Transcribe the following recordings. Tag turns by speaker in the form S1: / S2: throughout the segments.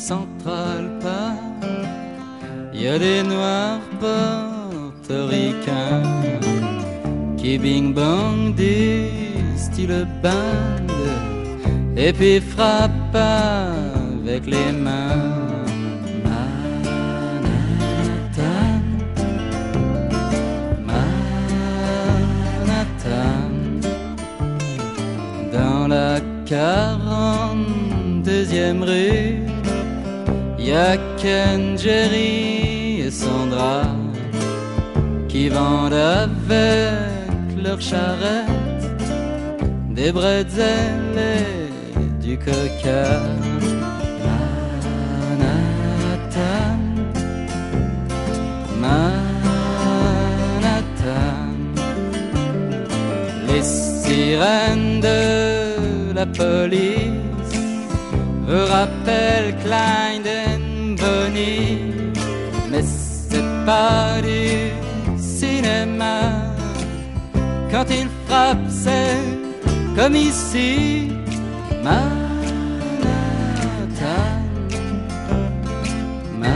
S1: Central Park, y a des noirs portoricains qui bing-bang du style band et puis frappent avec les mains. Manhattan, Manhattan, dans la 42e rue, y a Ken, Jerry et Sandra qui vendent avec leur charrette des bretzels et du coca. Manhattan, Manhattan, les sirènes de la police vous rappellent Clyde and Bonnie, mais c'est pas du cinéma. Quand il frappe, c'est comme ici. Manhattan, Manhattan.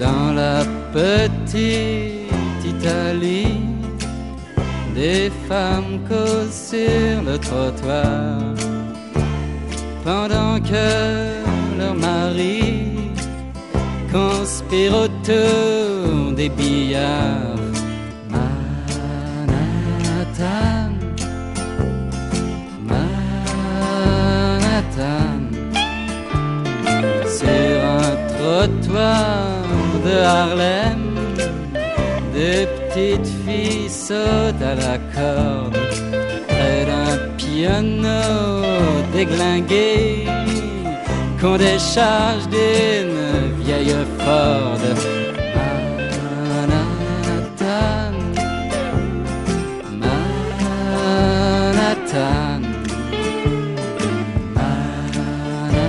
S1: Dans la petite Italie, des femmes causent sur le trottoir pendant que leur mari conspire autour des billards. Manhattan, Manhattan, sur un trottoir de Harlem, des petites filles sautent à la corde près d'un piano déglingué qu'on décharge d'une vieille Ford. Manhattan, Manhattan, Manhattan.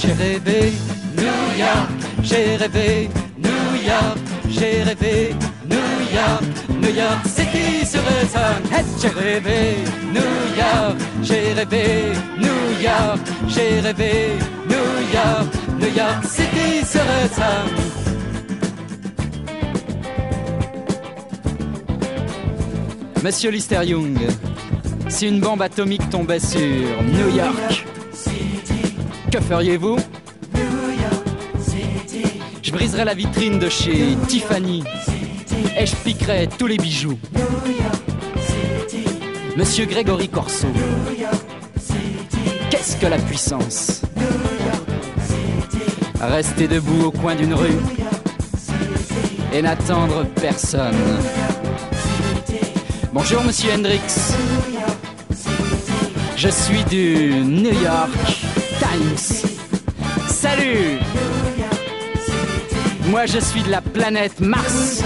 S1: J'ai rêvé New York, j'ai rêvé New York, j'ai rêvé New York, New York City sur le sun. J'ai rêvé New York, j'ai rêvé New York, j'ai rêvé New York, New York City sur le sun. Monsieur Lister Young, si une bombe atomique tombait sur New York, que feriez-vous? Je briserais la vitrine de chez Tiffany et je piquerais tous les bijoux. Monsieur Grégory Corso, qu'est-ce que la puissance? Rester debout au coin d'une rue et n'attendre personne. Bonjour Monsieur Hendrix, je suis du New York Times. Salut! Moi je suis de la planète Mars.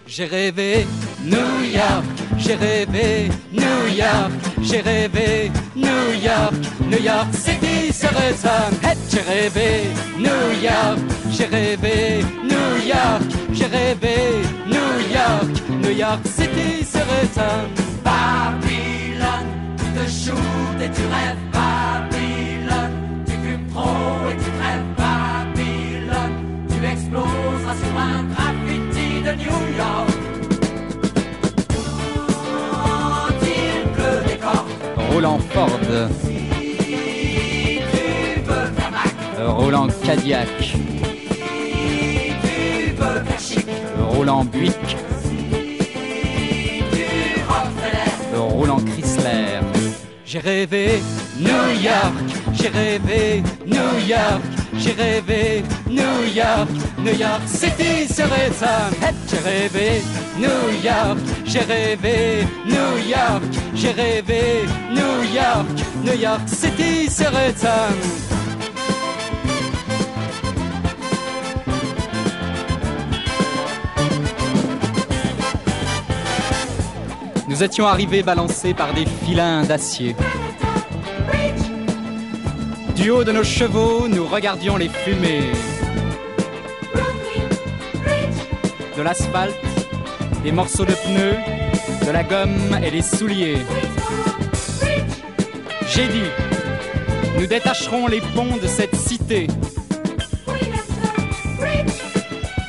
S1: J'ai rêvé New York, j'ai rêvé New York, j'ai rêvé New York, New York City sur le sun. J'ai rêvé New York, j'ai rêvé New York, j'ai rêvé New York, New York City sur le sun. Babylone, tu te shootes et tu rêves. Babylone, tu fumes trop et tu crèves. Babylone. roulant Ford, roulant Cadillac, roulant Buick, roulant Chrysler. J'ai rêvé New York, j'ai rêvé New York, j'ai rêvé New York, New York City serait ça. J'ai rêvé New York, j'ai rêvé New York, j'ai rêvé New York, New York City serait ça. Nous étions arrivés balancés par des filins d'acier. Du haut de nos chevaux, nous regardions les fumées de l'asphalte, des morceaux de pneus, de la gomme et des souliers. J'ai dit, nous détacherons les ponts de cette cité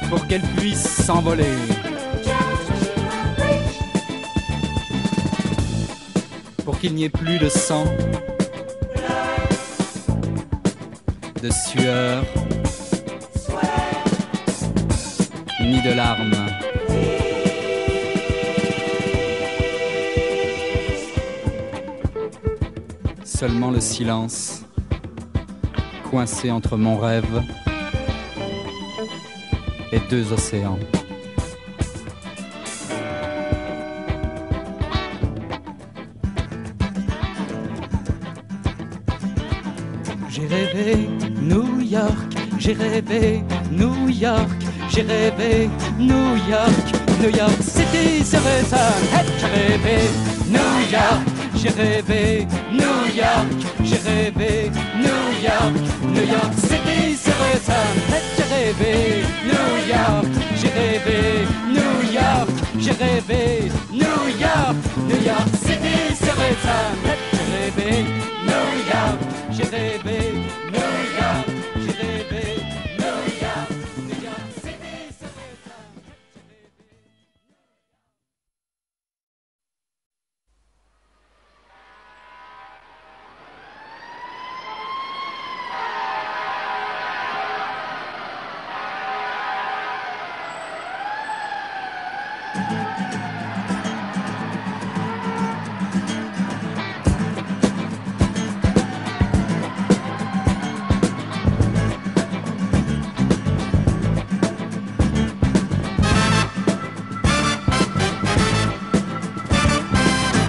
S1: pour qu'elle puisse s'envoler. Pour qu'il n'y ait plus de sang, de sueur, ni de larmes. Seulement le silence, coincé entre mon rêve et deux océans. J'ai rêvé New York, j'ai rêvé New York, j'ai rêvé New York, New York City serait ça. J'ai rêvé New York, j'ai rêvé New York, j'ai rêvé New York, New York City serait ça. J'ai rêvé New York, j'ai rêvé New York, j'ai rêvé New York, New York City serait ça. J'ai rêvé New York, j'ai rêvé New York, j'ai rêvé New York, New York City serait ça.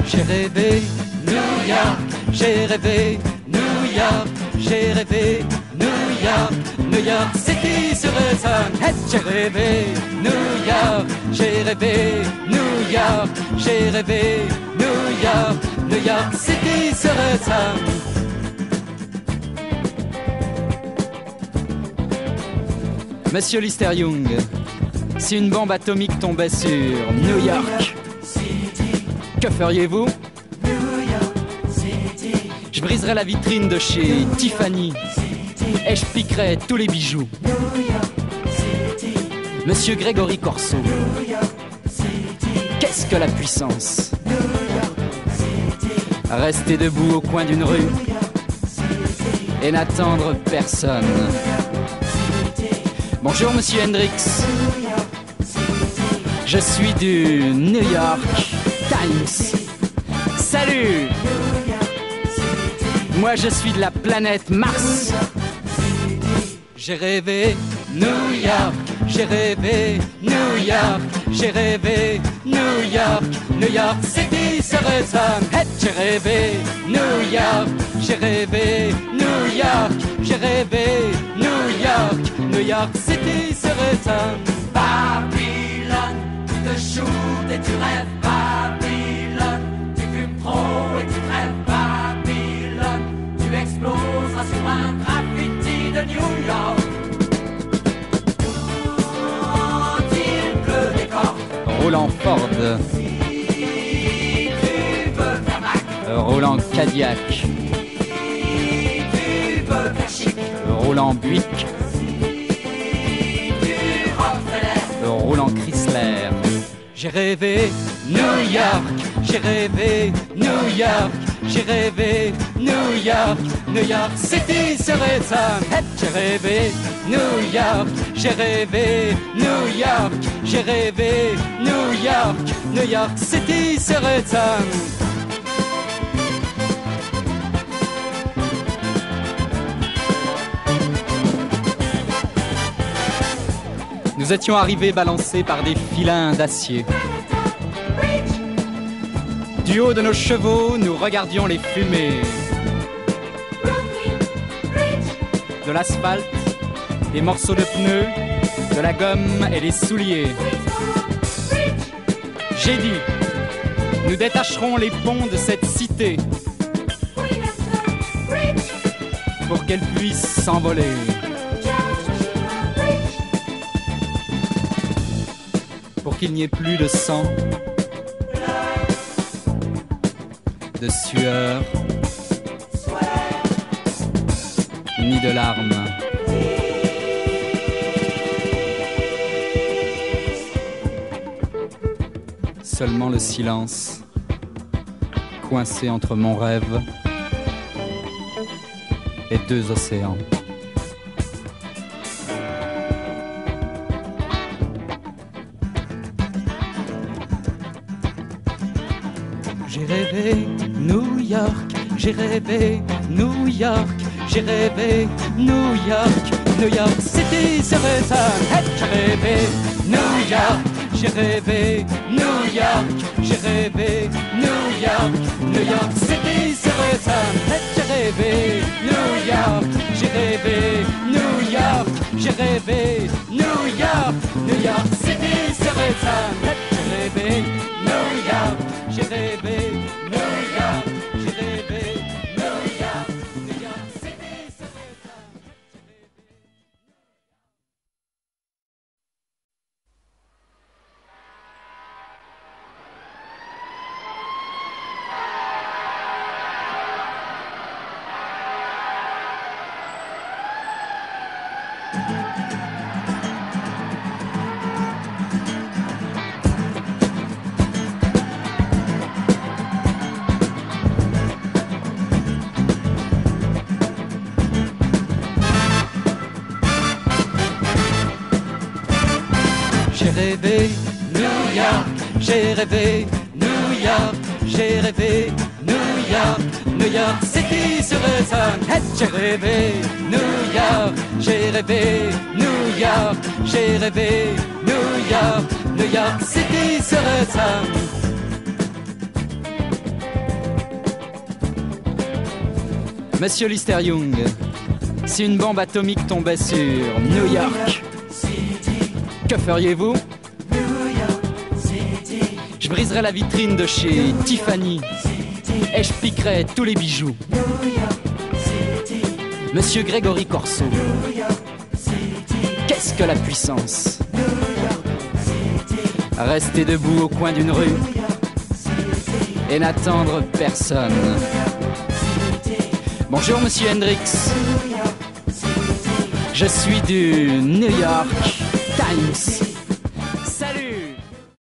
S1: J'ai rêvé New York, j'ai rêvé New York, j'ai rêvé New York, New York City serait ça. J'ai rêvé New York, j'ai rêvé New York, j'ai rêvé New York, New York City serait ça. Monsieur Lister Young, si une bombe atomique tombait sur New York, que feriez-vous? Je briserais la vitrine de chez Tiffany et je piquerais tous les bijoux. Monsieur Grégory Corso, qu'est-ce que la puissance? Rester debout au coin d'une rue et n'attendre personne. Bonjour Monsieur Hendrix, je suis du New York Times. Salut! Moi je suis de la planète Mars. J'ai rêvé New York, j'ai rêvé New York, j'ai rêvé New York, New York City serait ça. J'ai rêvé New York, j'ai rêvé New York, j'ai rêvé New York, New York City serait ça.
S2: Babylone, tu te shootes et tu rêves. Babylone, tu fumes trop et tu crèves. Babylone, tu exploseras sur un graffiti de New York. Il pleut des cordes.
S1: Roulant Ford,
S2: Si tu veux faire Mac,
S1: roulant Cadillac,
S2: si tu veux faire chic,
S1: roulant Buick,
S2: tu Rockefeller.
S1: roulant Chrysler. J'ai rêvé New York, j'ai rêvé New York, j'ai rêvé New York, New York City serait ça. J'ai rêvé New York, j'ai rêvé New York, j'ai rêvé New York, New York City serait ça. Nous étions arrivés balancés par des filins d'acier. Du haut de nos chevaux, nous regardions les fumées de l'asphalte, des morceaux de pneus, de la gomme et des souliers. J'ai dit, nous détacherons les ponts de cette cité pour qu'elle puisse s'envoler. Pour qu'il n'y ait plus de sang, de sueur, ni de larmes. Seulement le silence, coincé entre mon rêve et deux océans. J'ai rêvé New York, j'ai rêvé New York, j'ai rêvé New York, New York City serait ça. J'ai rêvé New York, j'ai rêvé New York, j'ai rêvé New York, New York City serait ça. J'ai rêvé New York, j'ai rêvé New York, j'ai rêvé New York, New York City serait ça. J'ai rêvé New York, j'ai rêvé New York, j'ai rêvé New York, New York City serait ça. J'ai rêvé New York, j'ai rêvé New York, j'ai rêvé New York, New York City serait ça. J'ai rêvé New York, j'ai rêvé New York, j'ai rêvé New York, New York City serait ça. Monsieur Lister Young, si une bombe atomique tombait sur New York, que feriez-vous? Je briserais la vitrine de chez Tiffany et je piquerais tous les bijoux. Monsieur Grégory Corso, qu'est-ce que la puissance? Rester debout au coin d'une rue et n'attendre personne. Bonjour Monsieur Hendrix, je suis du New York Times.